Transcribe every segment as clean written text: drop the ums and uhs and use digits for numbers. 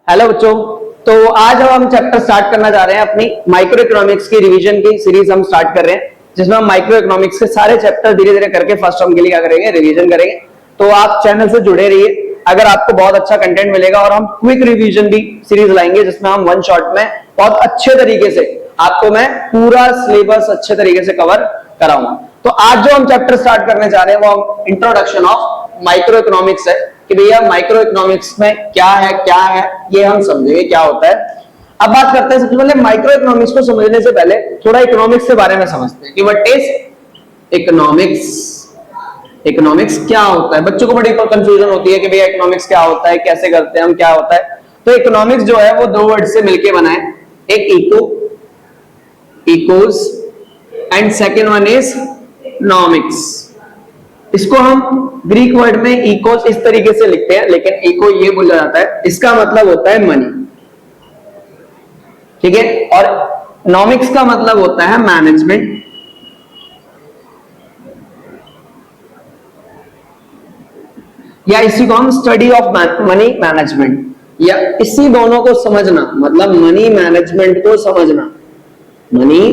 Hello बच्चों। तो आज हम चैप्टर स्टार्ट करना जा रहे हैं अपनी माइक्रो इकोनॉमिक्स की रिवीजन की सीरीज हम स्टार्ट कर रहे हैं, जिसमें हम माइक्रो इकोनॉमिक्स के सारे चैप्टर धीरे धीरे करके फर्स्ट टर्म के लिए क्या करेंगे, रिवीजन करेंगे। तो आप चैनल से जुड़े रहिए, अगर आपको बहुत अच्छा कंटेंट मिलेगा। और हम क्विक रिवीजन भी सीरीज लाएंगे, जिसमें हम वन शॉट में बहुत अच्छे तरीके से आपको मैं पूरा सिलेबस अच्छे तरीके से कवर कराऊंगा। तो आज जो हम चैप्टर स्टार्ट करने जा रहे हैं वो इंट्रोडक्शन ऑफ माइक्रो इकोनॉमिक्स है, कि भैया माइक्रो इकोनॉमिक्स में क्या है ये हम समझेंगे क्या होता है। अब बात करते हैं, सबसे पहले माइक्रो इकोनॉमिक्स को समझने से पहले थोड़ा इकोनॉमिक्स के बारे में समझते हैं कि व्हाट इज इकोनॉमिक्स। इकोनॉमिक्स क्या होता है? बच्चों को बड़ी कंफ्यूजन होती है कि भैया इकोनॉमिक्स क्या होता है, कैसे करते हैं हम, क्या होता है। तो इकोनॉमिक्स जो है वो दो वर्ड से मिलकर बना है, एक eco, ecos, and second one is nomics. इसको हम ग्रीक वर्ड में इकोस इस तरीके से लिखते हैं, लेकिन इको ये बोला जाता है, इसका मतलब होता है मनी, ठीक है। और नॉमिक्स का मतलब होता है मैनेजमेंट, या इसी को हम स्टडी ऑफ मनी मैनेजमेंट, या इसी दोनों को समझना, मतलब मनी मैनेजमेंट को समझना, मनी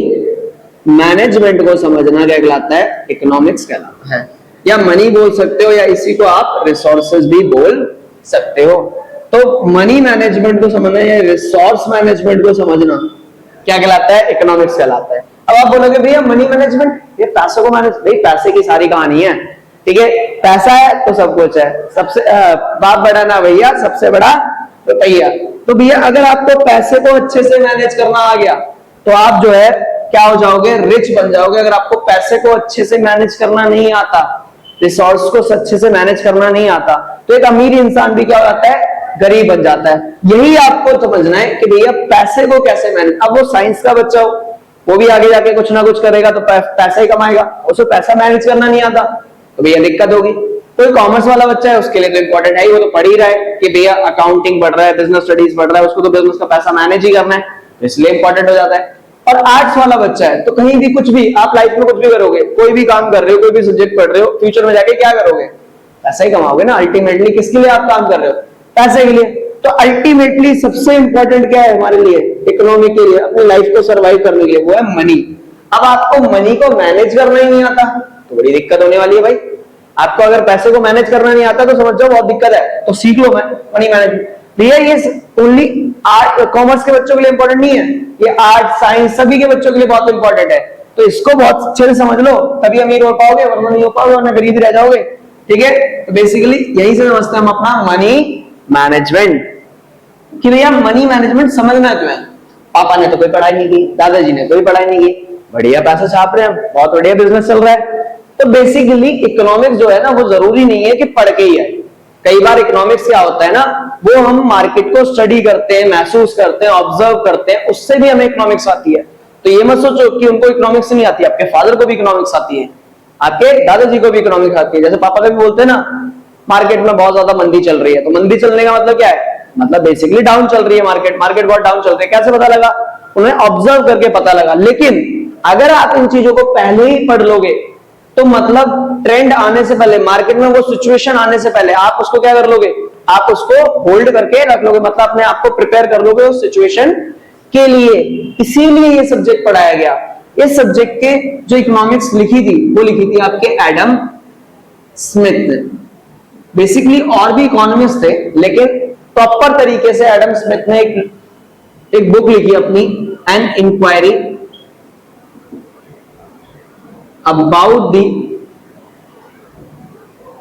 मैनेजमेंट को समझना क्या कहलाता है? इकोनॉमिक्स कहलाता है। या मनी बोल सकते हो, या इसी को आप रिसोर्सेज भी बोल सकते हो। तो मनी मैनेजमेंट को समझना या रिसोर्स मैनेजमेंट को समझना क्या कहलाता है? इकोनॉमिक्स कहलाता है। अब आप बोलोगे भैया मनी मैनेजमेंट, ये पैसों को मैनेज, भाई पैसे की सारी कहानी है, ठीक है। पैसा है तो सब कुछ है, सबसे बाप बड़ा ना भैया, सबसे बड़ा रुपया। तो भैया अगर आपको पैसे को अच्छे से मैनेज करना आ गया तो आप जो है क्या हो जाओगे? रिच बन जाओगे। अगर आपको पैसे को अच्छे से मैनेज करना नहीं आता, रिसोर्स को अच्छे से मैनेज करना नहीं आता, तो एक अमीर इंसान भी क्या हो जाता है? गरीब बन जाता है। यही आपको समझना है कि भैया पैसे को कैसे मैनेज। अब वो साइंस का बच्चा हो, वो भी आगे जाके कुछ ना कुछ करेगा तो पैसा ही कमाएगा, उसे पैसा मैनेज करना नहीं आता तो भैया दिक्कत होगी। कोई कॉमर्स वाला बच्चा है, उसके लिए तो इंपॉर्टेंट है, वो तो पढ़ ही रहा है कि भैया अकाउंटिंग पढ़ रहा है, बिजनेस स्टडीज पढ़ रहा है, उसको तो बिजनेस का पैसा मैनेज ही करना है, इसलिए इंपॉर्टेंट हो जाता है। और आर्ट्स वाला बच्चा है तो कहीं भी कुछ भी, आप लाइफ में कुछ भी करोगे, कोई भी काम कर रहे हो, कोई भी सब्जेक्ट पढ़ रहे हो, फ्यूचर में जाके क्या करोगे? पैसा ही कमाओगे ना अल्टीमेटली। किसके लिए आप काम कर रहे हो? पैसे के लिए। तो अल्टीमेटली सबसे इंपॉर्टेंट क्या है हमारे लिए, इकोनॉमी के लिए, अपनी लाइफ को सर्वाइव करने के लिए? वो है मनी। अब आपको मनी को मैनेज करना ही नहीं आता तो बड़ी दिक्कत होने वाली है भाई। आपको अगर पैसे को मैनेज करना नहीं आता तो समझ जाओ बहुत दिक्कत है, तो सीख लो मनी मैनेजमेंट। भैया ये ओनली आर्ट कॉमर्स के बच्चों के लिए इंपॉर्टेंट नहीं है, ये आर्ट साइंस सभी के बच्चों के लिए बहुत इंपॉर्टेंट है। तो इसको बहुत अच्छे से समझ लो, तभी अमीर हो पाओगे, वरना नहीं हो पाओगे, वरना गरीब ही रह जाओगे, ठीक है। तो बेसिकली यही से समझते हैं हम अपना मनी मैनेजमेंट, कि भैया मनी मैनेजमेंट समझना क्यों है। पापा ने तो कोई पढ़ाई नहीं की, दादाजी ने कोई पढ़ाई नहीं की, बढ़िया पैसा छाप रहे हैं, बहुत बढ़िया बिजनेस चल रहा है। तो बेसिकली इकोनॉमिक्स जो है ना, वो जरूरी नहीं है कि पढ़ के ही है। कई बार इकोनॉमिक्स क्या होता है ना, वो हम मार्केट को स्टडी करते हैं, महसूस करते हैं, ऑब्जर्व करते हैं, उससे भी हमें इकोनॉमिक्स आती है। तो ये मत सोचो कि उनको इकोनॉमिक्स नहीं आती, आपके फादर को भी इकोनॉमिक्स आती है, आपके दादाजी को भी इकोनॉमिक्स आती है। जैसे पापा कभी बोलते हैं ना, मार्केट में बहुत ज्यादा मंदी चल रही है, तो मंदी चलने का मतलब क्या है? मतलब बेसिकली डाउन चल रही है मार्केट, मार्केट बहुत डाउन चल रही है। कैसे पता लगा? उन्हें ऑब्जर्व करके पता लगा। लेकिन अगर आप इन चीजों को पहले ही पढ़ लोगे तो मतलब ट्रेंड आने से पहले, मार्केट में वो सिचुएशन आने से पहले आप उसको क्या कर लोगे? आप उसको होल्ड करके रख लोगे, मतलब अपने आप को प्रिपेयर कर लोगे उस सिचुएशन के लिए। इसीलिए ये सब्जेक्ट पढ़ाया गया। इस सब्जेक्ट के जो इकोनॉमिक्स लिखी थी वो लिखी थी आपके एडम स्मिथ ने। बेसिकली और भी इकोनॉमिस्ट थे, लेकिन प्रॉपर तरीके से एडम स्मिथ ने एक बुक लिखी अपनी, an inquiry about the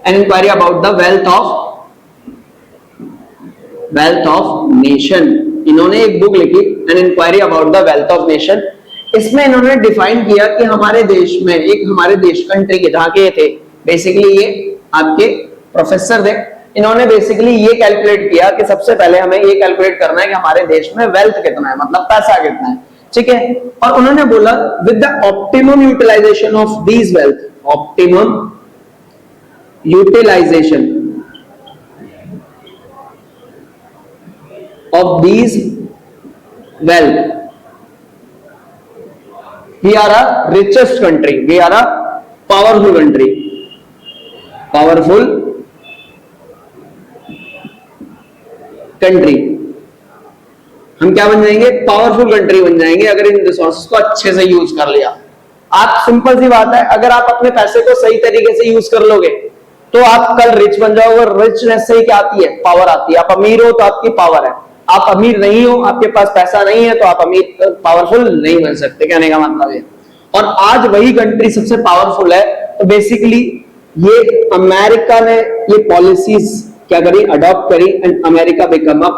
an inquiry about the wealth of nation। इन्होंने एक बुक लिखी, an inquiry about the wealth of nation। इसमें इन्होंने डिफाइन किया कि हमारे देश में, एक हमारे देश कंट्री के जहां के थे, बेसिकली ये आपके प्रोफेसर थे, इन्होंने बेसिकली ये कैलकुलेट किया कि सबसे पहले हमें ये कैलकुलेट करना है कि हमारे देश में वेल्थ कितना है, मतलब पैसा कितना है, ठीक है। और उन्होंने बोला with the optimum utilisation of these wealth, optimum utilisation of these wealth, we are a richest country, we are a powerful country, powerful country. हम क्या बन जाएंगे, पावरफुल कंट्री बन जाएंगे अगर इन रिसोर्सेज को अच्छे से यूज कर लिया। आप सिंपल सी बात है, अगर आप अपने पैसे को सही तरीके से यूज कर लोगे तो आप कल रिच बन जाओगे। रिचनेस से ही क्या आती है, पावर आती है। आप अमीर हो तो आपकी पावर है, आप अमीर नहीं हो, आपके पास पैसा नहीं है तो आप अमीर पावरफुल नहीं बन सकते, कहने का मतलब है। और आज वही कंट्री सबसे पावरफुल है। तो बेसिकली ये अमेरिका ने ये पॉलिसीज क्या करी, अडॉप्ट करी, and America become a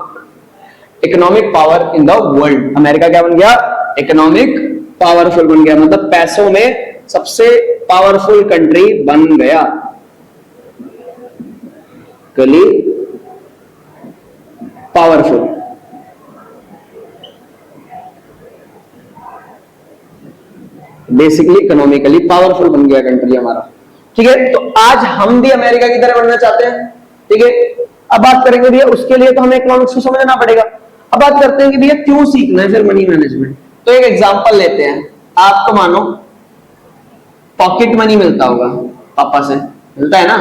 economic power in the world. America क्या बन गया, इकोनॉमिक पावरफुल बन गया, मतलब पैसों में सबसे पावरफुल कंट्री बन गया। कली पावरफुल, बेसिकली इकोनॉमिकली पावरफुल बन गया कंट्री हमारा। ठीक है, तो आज हम भी अमेरिका की तरह बनना चाहते हैं। ठीक है, अब बात करेंगे भैया उसके लिए तो हमें इकोनॉमिक्स को समझना पड़ेगा। अब बात करते हैं कि भैया क्यों सीखना है फिर मनी मैनेजमेंट। तो एक एग्जांपल लेते हैं, आपको मानो पॉकेट मनी मिलता होगा, पापा से मिलता है ना,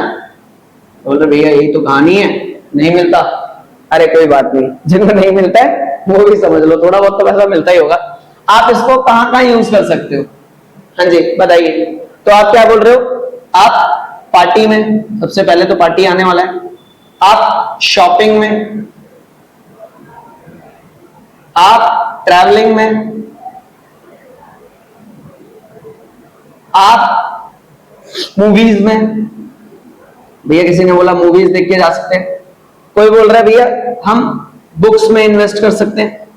बोल रहे भैया यही तो कहानी है, नहीं मिलता। अरे कोई बात नहीं, जिनको नहीं मिलता है वो भी समझ लो, थोड़ा बहुत तो पैसा मिलता ही होगा। आप इसको कहां कहां यूज कर सकते हो, हाँ जी बताइए। तो आप क्या बोल रहे हो, आप पार्टी में, सबसे पहले तो पार्टी आने वाला है, आप शॉपिंग में, आप ट्रैवलिंग में, आप मूवीज में। भैया किसी ने बोला मूवीज देख के जा सकते हैं, कोई बोल रहा है भैया हम बुक्स में इन्वेस्ट कर सकते हैं,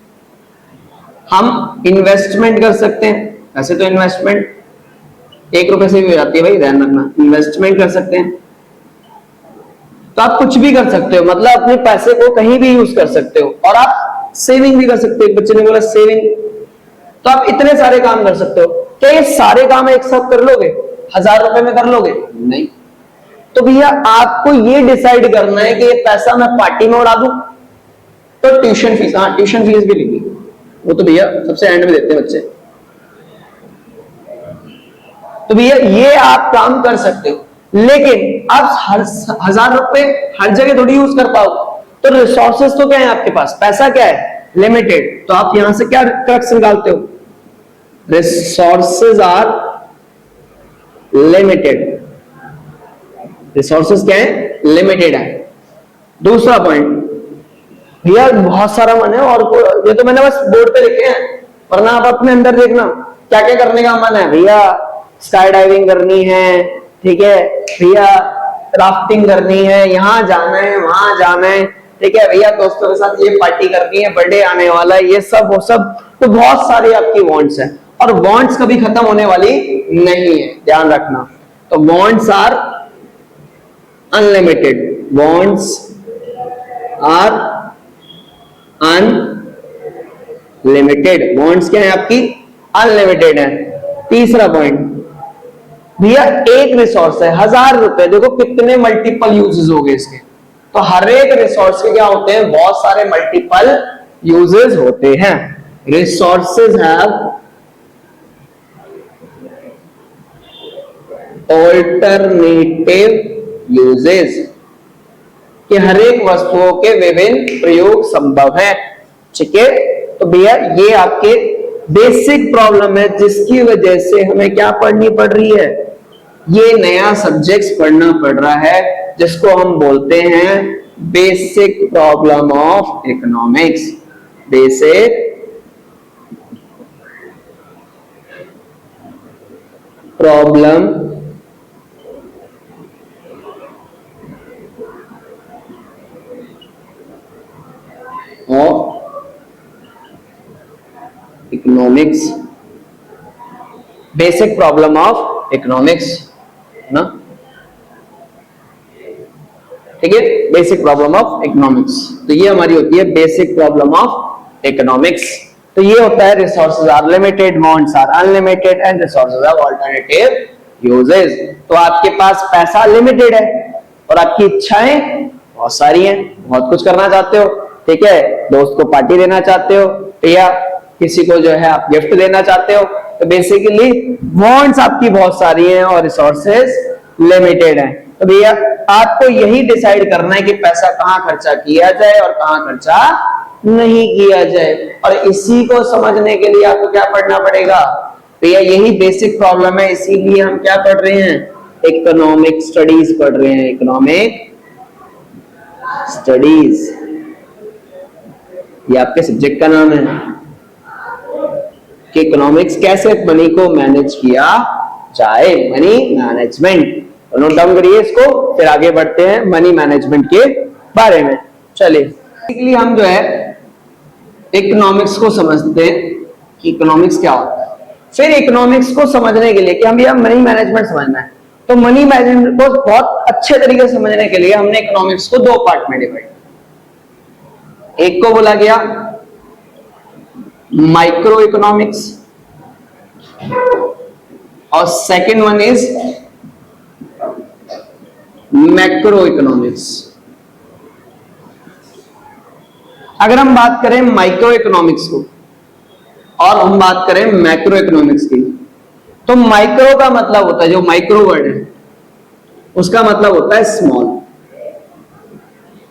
हम इन्वेस्टमेंट कर सकते हैं। ऐसे तो इन्वेस्टमेंट 1 रुपए से भी हो जाती है भाई, ध्यान रखना, इन्वेस्टमेंट कर सकते हैं। तो आप कुछ भी कर सकते हो, मतलब अपने पैसे को कहीं भी यूज कर सकते हो, और आप सेविंग भी कर सकते हो। एक बच्चे ने बोला सेविंग, तो आप इतने सारे काम कर सकते हो। क्या ये सारे काम एक साथ कर लोगे, 1000 रुपए में कर लोगे? नहीं। तो भैया आपको ये डिसाइड करना है कि ये पैसा मैं पार्टी में उड़ा दूं, तो ट्यूशन फीस, हाँ ट्यूशन फीस भी लिखी, वो तो भैया सबसे एंड में देते हैं बच्चे। तो भैया ये आप काम कर सकते हो, लेकिन आप 1000 रुपए हर जगह थोड़ी यूज कर पाओ। तो रिसोर्सेस तो क्या है आपके पास, पैसा क्या है, लिमिटेड। तो आप यहां से क्या क्रक्स निकालते हो, रिसोर्सेज आर लिमिटेड। रिसोर्सेज क्या है, लिमिटेड है। दूसरा पॉइंट, भैया बहुत सारा मन है, और ये तो मैंने बस बोर्ड पे लिखे हैं, वरना आप अपने अंदर देखना क्या क्या करने का मन है। भैया स्काई डाइविंग करनी है, ठीक है भैया, राफ्टिंग करनी है, यहां जाना है, वहां जाना है, ठीक है भैया, दोस्तों के साथ ये पार्टी करनी है, बर्थडे आने वाला है, ये सब वो सब। तो बहुत सारी आपकी वांट्स है, और वांट्स कभी खत्म होने वाली नहीं है, ध्यान रखना। तो wants are unlimited, wants are unlimited, wants क्या है आपकी, अनलिमिटेड है। तीसरा पॉइंट, भैया एक रिसोर्स है 1000 रुपए, देखो कितने मल्टीपल यूजेस हो गए इसके। तो हर एक रिसोर्स के क्या होते हैं, बहुत सारे मल्टीपल यूजेस होते हैं। रिसोर्सेज हैव ऑल्टरनेटिव यूजेस, कि हर एक वस्तुओं के विभिन्न प्रयोग संभव है। ठीक है, तो भैया ये आपके बेसिक प्रॉब्लम है, जिसकी वजह से हमें क्या पढ़नी पड़ रही है, ये नया सब्जेक्ट्स पढ़ना पड़ रहा है, जिसको हम बोलते हैं basic problem of economics. Basic problem of economics, basic problem of economics ना, ठीक है, बेसिक प्रॉब्लम ऑफ इकोनॉमिक्स। तो ये हमारी होती है बेसिक प्रॉब्लम ऑफ इकोनॉमिक्स। तो ये होता है resources are limited, wants are unlimited, and resources have alternative uses. तो आपके पास पैसा लिमिटेड है, और आपकी इच्छाएं बहुत सारी हैं, बहुत कुछ करना चाहते हो, ठीक है, दोस्त को पार्टी देना चाहते हो, या किसी को जो है आप गिफ्ट देना चाहते हो। तो बेसिकली वांट्स आपकी बहुत सारी हैं और रिसोर्सेज लिमिटेड हैं। तो भैया आपको यही डिसाइड करना है कि पैसा कहां खर्चा किया जाए और कहां खर्चा नहीं किया जाए। और इसी को समझने के लिए आपको क्या पढ़ना पड़ेगा भैया, यही बेसिक प्रॉब्लम है, इसीलिए हम क्या पढ़ रहे हैं, इकोनॉमिक स्टडीज पढ़ रहे हैं, इकोनॉमिक स्टडीज, ये आपके सब्जेक्ट का नाम है कि इकोनॉमिक्स कैसे मनी को मैनेज किया जाए, मनी मैनेजमेंट। नोट डाउन करिए इसको, फिर आगे बढ़ते हैं मनी मैनेजमेंट के बारे में। चलिए बेसिकली हम जो है इकोनॉमिक्स को समझते हैं कि इकोनॉमिक्स क्या होता है। फिर इकोनॉमिक्स को समझने के लिए कि हम यह मनी मैनेजमेंट समझना है, तो मनी मैनेजमेंट को बहुत अच्छे तरीके से समझने के लिए हमने इकोनॉमिक्स को दो पार्ट में डिवाइड, एक को बोला गया माइक्रो इकोनॉमिक्स और second one is macro economics. अगर हम बात करें माइक्रो इकोनॉमिक्स को और हम बात करें मैक्रो इकोनॉमिक्स की, तो माइक्रो का मतलब होता है, जो माइक्रो वर्ड है उसका मतलब होता है स्मॉल,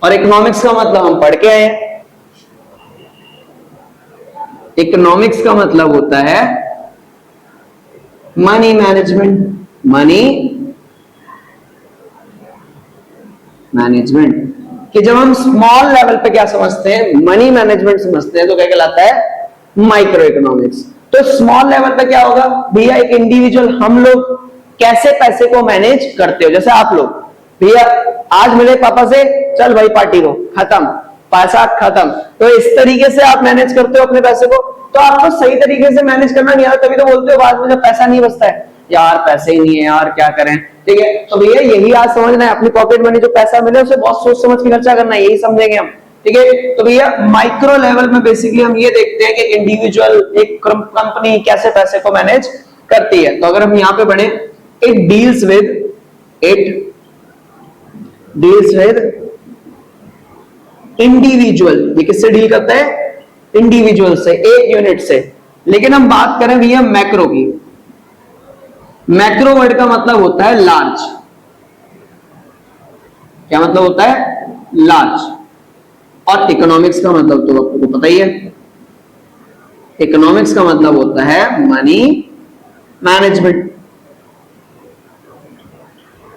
और इकोनॉमिक्स का मतलब हम पढ़ के आए हैं, इकोनॉमिक्स का मतलब होता है मनी मैनेजमेंट, मनी मैनेजमेंट। कि जब हम स्मॉल लेवल पे क्या समझते हैं, मनी मैनेजमेंट समझते हैं, तो क्या कहलाता है, माइक्रो इकोनॉमिक्स। तो स्मॉल लेवल पे क्या होगा भैया, एक इंडिविजुअल हम लोग कैसे पैसे को मैनेज करते हो, जैसे आप लोग भैया आज मिले पापा से, चल भाई पार्टी को, खत्म, पैसा खत्म, तो इस तरीके से आप मैनेज करते हो अपने पैसे को। तो आपको सही तरीके से मैनेज करना नहीं आता, तभी तो बोलते हो बाद में जब पैसा नहीं बचता है, यार पैसे ही नहीं है यार, क्या करें। ठीक है, तो भैया यही आज समझना है, अपनी पॉकेट मनी जो पैसा मिले उसे बहुत सोच समझ के खर्चा करना है, यही समझेंगे हम। ठीक है, तो भैया माइक्रो लेवल में बेसिकली हम ये देखते हैं कि इंडिविजुअल, एक कंपनी कैसे पैसे को मैनेज करती है। तो अगर हम यहाँ पे बढ़े, इट डील्स विद इंडिविजुअल, ये किससे डील करता है, इंडिविजुअल से, एक यूनिट से। लेकिन हम बात करें भैया मैक्रो की, मैक्रो वर्ड का मतलब होता है लार्ज। क्या मतलब होता है, लार्ज। और इकोनॉमिक्स का मतलब तो आपको पता ही है, इकोनॉमिक्स का मतलब होता है मनी मैनेजमेंट।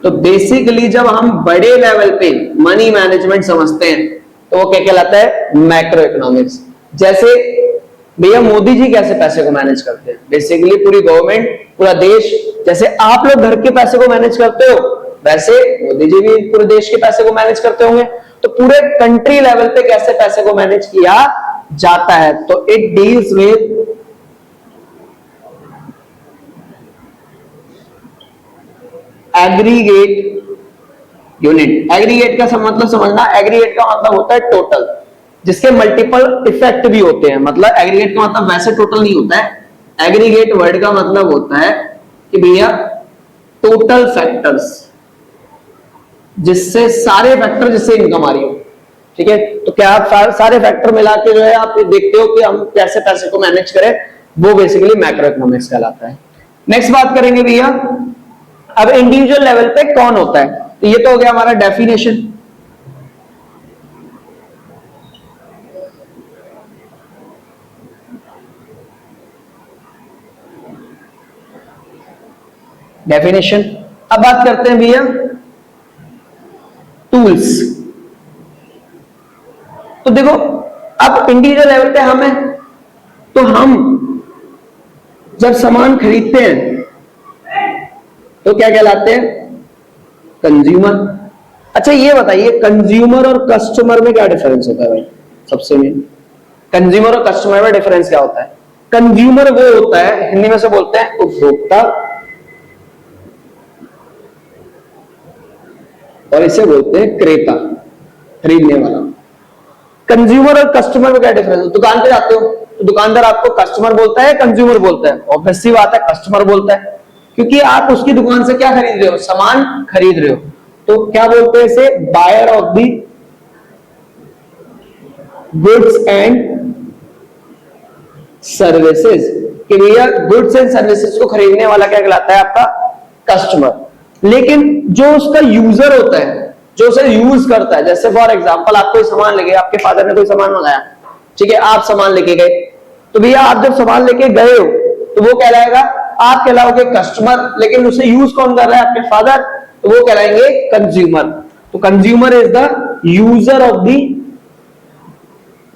तो बेसिकली जब हम बड़े लेवल पे मनी मैनेजमेंट समझते हैं तो वो क्या कहलाता है, मैक्रो इकोनॉमिक्स। जैसे भैया मोदी जी कैसे पैसे को मैनेज करते हैं, बेसिकली पूरी गवर्नमेंट, पूरा देश, जैसे आप लोग घर के पैसे को मैनेज करते हो वैसे मोदी जी भी पूरे देश के पैसे को मैनेज करते होंगे। तो पूरे कंट्री लेवल पे कैसे पैसे को मैनेज किया जाता है, तो it deals with aggregate unit. Aggregate का मतलब समझना, एग्रीगेट का मतलब होता है टोटल, जिसके मल्टीपल इफेक्ट भी होते हैं। मतलब एग्रीगेट का मतलब वैसे टोटल नहीं होता है, एग्रीगेट वर्ड का मतलब होता है कि भैया टोटल फैक्टर्स, जिससे सारे फैक्टर, जिससे इनकम आ रही हो। ठीक है, तो क्या आप सारे फैक्टर मिला के जो है आप देखते हो कि हम कैसे पैसे को मैनेज करें, वो बेसिकली मैक्रो इकोनॉमिक्स कहलाता है। नेक्स्ट बात करेंगे भैया, अब इंडिविजुअल लेवल पे कौन होता है, तो ये तो हो गया हमारा डेफिनेशन। डेफिनेशन। अब बात करते हैं भैया टूल्स। तो देखो अब इंडिविजुअल लेवल पे हम हैं, तो हम जब सामान खरीदते हैं तो क्या कहलाते हैं, कंज्यूमर। अच्छा ये बताइए कंज्यूमर और कस्टमर में क्या डिफरेंस होता है भाई, सबसे मेन कंज्यूमर और कस्टमर में डिफरेंस क्या होता है। कंज्यूमर वो होता है, हिंदी में से बोलते हैं उपभोक्ता, और इसे बोलते हैं क्रेता, खरीदने वाला। कंज्यूमर और कस्टमर में क्या डिफरेंस है, दुकान पे जाते हो तो दुकानदार आपको कस्टमर बोलता है, कंज्यूमर बोलता है, ऑब्वियस सी बात है कस्टमर बोलता है, क्योंकि आप उसकी दुकान से क्या खरीद रहे हो, सामान खरीद रहे हो। तो क्या बोलते हैं इसे, buyer of the goods and services, कि भैया गुड्स एंड सर्विसेज को खरीदने वाला क्या कहलाता है, आपका कस्टमर। लेकिन जो उसका यूजर होता है, जो उसे यूज करता है, जैसे फॉर एग्जांपल आप कोई सामान लगे, आपके फादर ने कोई सामान मंगाया, ठीक है, आप सामान लेके गए, तो भैया आप जब सामान लेके गए हो तो वो कहलाएगा, आप कहलाओगे कस्टमर, लेकिन उसे यूज कौन कर रहा है, आपके फादर, तो वो कहलाएंगे कंज्यूमर। तो consumer is the user of the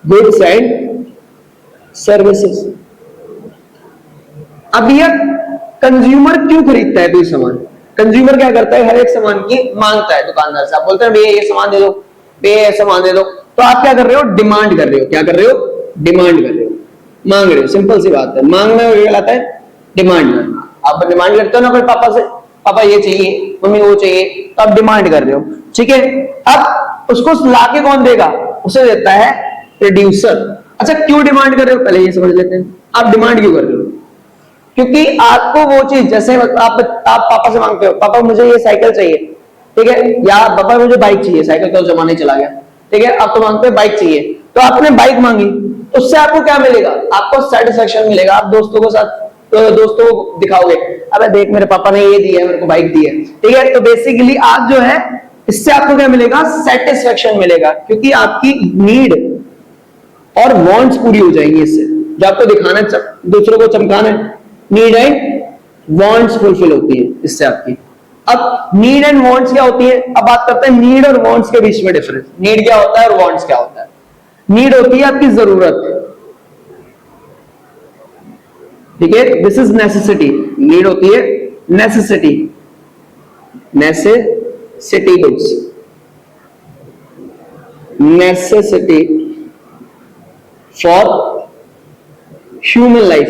goods and services. अब यह कंज्यूमर क्यों खरीदता है कोई सामान? कंज्यूमर क्या करता है, हर एक सामान की मांगता है दुकानदार से। आप बोलते हैं भैया ये सामान दे दो, भैया ये सामान दे दो, तो आप क्या कर रहे हो, डिमांड कर रहे हो। क्या कर रहे हो, डिमांड कर रहे हो, मांग रहे हो। सिंपल सी बात है, मांगना कहलाता है डिमांड करना। आप डिमांड करते हो ना अपने पापा से, पापा ये चाहिए, मम्मी वो चाहिए, तो आप डिमांड कर रहे हो, ठीक है। अब उसको लाके कौन देगा, उसे देता है प्रोड्यूसर। अच्छा क्यों डिमांड कर रहे हो, पहले ये समझ लेते हैं। आप डिमांड क्यों कर रहे हो? क्योंकि आपको वो चीज, जैसे आप पापा से मांगते हो, पापा मुझे ये साइकिल चाहिए, ठीक है, या पापा मुझे बाइक चाहिए, साइकिल का जमाना ही चला गया, ठीक है, आप तो मांगते हो बाइक चाहिए, तो आपने बाइक मांगी, उससे आपको क्या मिलेगा, आपको सेटिस्फेक्शन मिलेगा। आप दोस्तों के साथ, तो दोस्तों को दिखाओगे, अबे देख मेरे पापा ने ये दिया है, मेरे को बाइक दी है, ठीक है। तो बेसिकली आप जो है, इससे आपको क्या मिलेगा, सेटिस्फेक्शन मिलेगा, क्योंकि आपकी नीड और वांट्स पूरी हो जाएंगी इससे। जो आपको दिखाना, दूसरों को चमकाना है, नीड एंड वांट्स फुलफिल होती है इससे आपकी। अब नीड एंड वांट्स क्या होती है, अब बात करते हैं नीड और वांट्स के बीच में डिफरेंस। नीड क्या होता है और वांट्स क्या होता है? नीड होती है आपकी जरूरत, ठीक है, दिस इज नेसेसिटी। नीड होती है necessity, necessity goods, necessity for human life.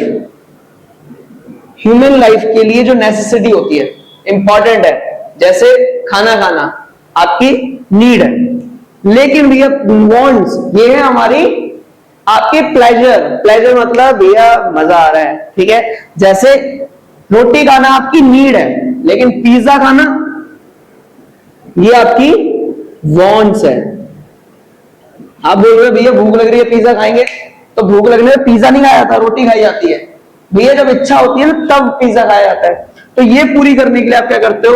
Human life के लिए जो नेसेसिटी होती है, इंपॉर्टेंट है, जैसे खाना खाना आपकी नीड है। लेकिन भैया वांट्स, ये है हमारी आपके प्लेजर। प्लेजर मतलब भैया मजा आ रहा है, ठीक है। जैसे रोटी खाना आपकी नीड है, लेकिन पिज्जा खाना ये आपकी वांट्स है। आप बोल रहे हो भैया भूख लग रही है पिज्जा खाएंगे, तो भूख लगने में पिज्जा नहीं खाया जाता, रोटी खाई जाती है। भैया जब इच्छा होती है ना तब पिज्जा खाया जाता है। तो ये पूरी करने के लिए आप क्या करते हो,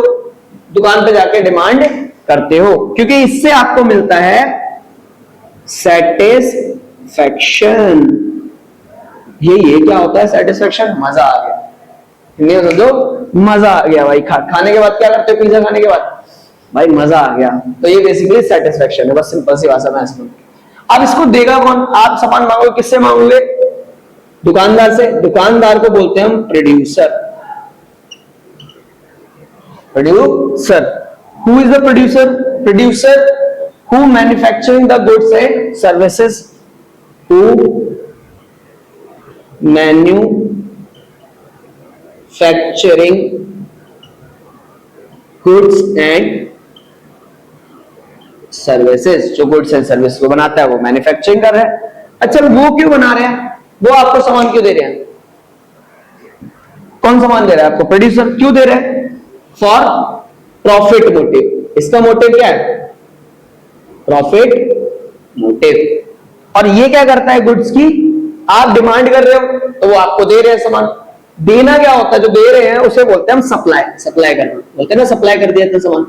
दुकान पे जाके डिमांड करते हो, क्योंकि इससे आपको मिलता है सेटिस्फैक्शन। ये क्या होता है सेटिस्फैक्शन, मजा आ गया। नहीं समझो, मजा आ गया भाई। खाने के बाद क्या करते हो, पिज्जा खाने के बाद भाई मजा आ गया। तो ये बेसिकली सेटिस्फैक्शन है, बस सिंपल सी भाषा में इसमें। अब इसको देगा कौन, आप सामान मांगोगे, किससे मांगोगे, दुकानदार से। दुकानदार को बोलते हैं हम producer. Producer, who is the producer? Producer who manufacturing the goods and services, who manufacturing goods and services. जो गुड्स एंड सर्विस को बनाता है वो मैन्युफैक्चरिंग कर रहा है। अच्छा वो क्यों बना रहे हैं, वो आपको सामान क्यों दे रहे हैं? कौन सामान दे रहा है आपको? प्रोड्यूसर। क्यों दे रहे हैं? For profit motive. इसका मोटिव क्या है? Profit motive. और ये क्या करता है, गुड्स की आप डिमांड कर रहे हो तो वो आपको दे रहे हैं सामान। देना क्या होता है, जो दे रहे हैं उसे बोलते हैं हम सप्लाई। सप्लाई करना बोलते हैं ना, सप्लाई कर दिया था सामान।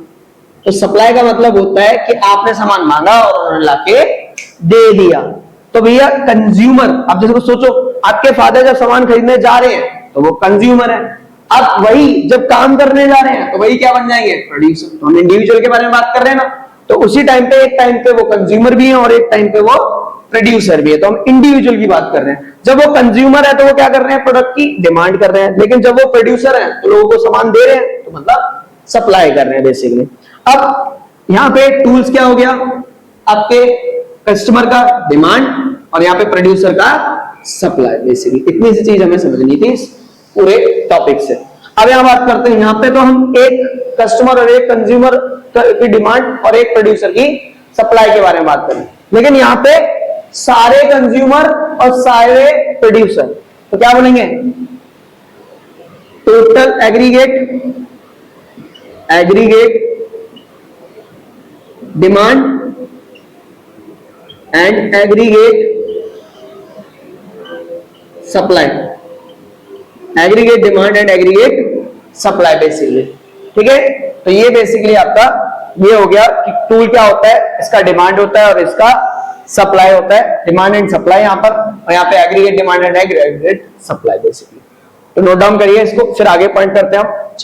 तो सप्लाई का मतलब होता है कि आपने सामान मांगा और उन्होंने लाके दे दिया। तो भैया कंज्यूमर, आप जैसे सोचो आपके फादर जब सामान खरीदने जा रहे हैं तो वो कंज्यूमर है। अब वही जब काम करने जा रहे हैं तो वही क्या बन जाएंगे, प्रोड्यूसर। तो हम इंडिविजुअल के बारे में बात कर रहे हैं ना, तो उसी टाइम पे एक टाइम पे वो कंज्यूमर भी है और एक टाइम पे वो प्रोड्यूसर भी है। तो हम इंडिविजुअल की बात कर रहे हैं। जब वो कंज्यूमर है तो वो क्या कर रहे हैं, प्रोडक्ट की डिमांड कर रहे हैं। लेकिन जब वो प्रोड्यूसर है तो लोगों को सामान दे रहे हैं, तो मतलब सप्लाई कर रहे हैं बेसिकली। अब यहां पे टूल्स क्या हो गया, आपके कस्टमर का डिमांड और यहाँ पे प्रोड्यूसर का सप्लाई। बेसिकली इतनी सी चीज हमें समझनी थी इस पूरे टॉपिक से। अब यहां बात करते हैं, यहाँ पे तो हम एक कस्टमर और एक कंज्यूमर की डिमांड और एक प्रोड्यूसर की सप्लाई के बारे में बात करें। लेकिन यहाँ पे सारे कंज्यूमर और सारे प्रोड्यूसर तो क्या बनेंगे, total aggregate demand and aggregate supply. Aggregate demand and aggregate supply basically, ठीक है। तो ये बेसिकली आपका ये हो गया कि टूल क्या होता है, इसका डिमांड होता है और इसका सप्लाई होता है, डिमांड एंड सप्लाई यहाँ पर, और यहाँ पे aggregate demand and aggregate supply basically. तो नोट डाउन करिए इसको, फिर आगे पॉइंट करते हैं हम।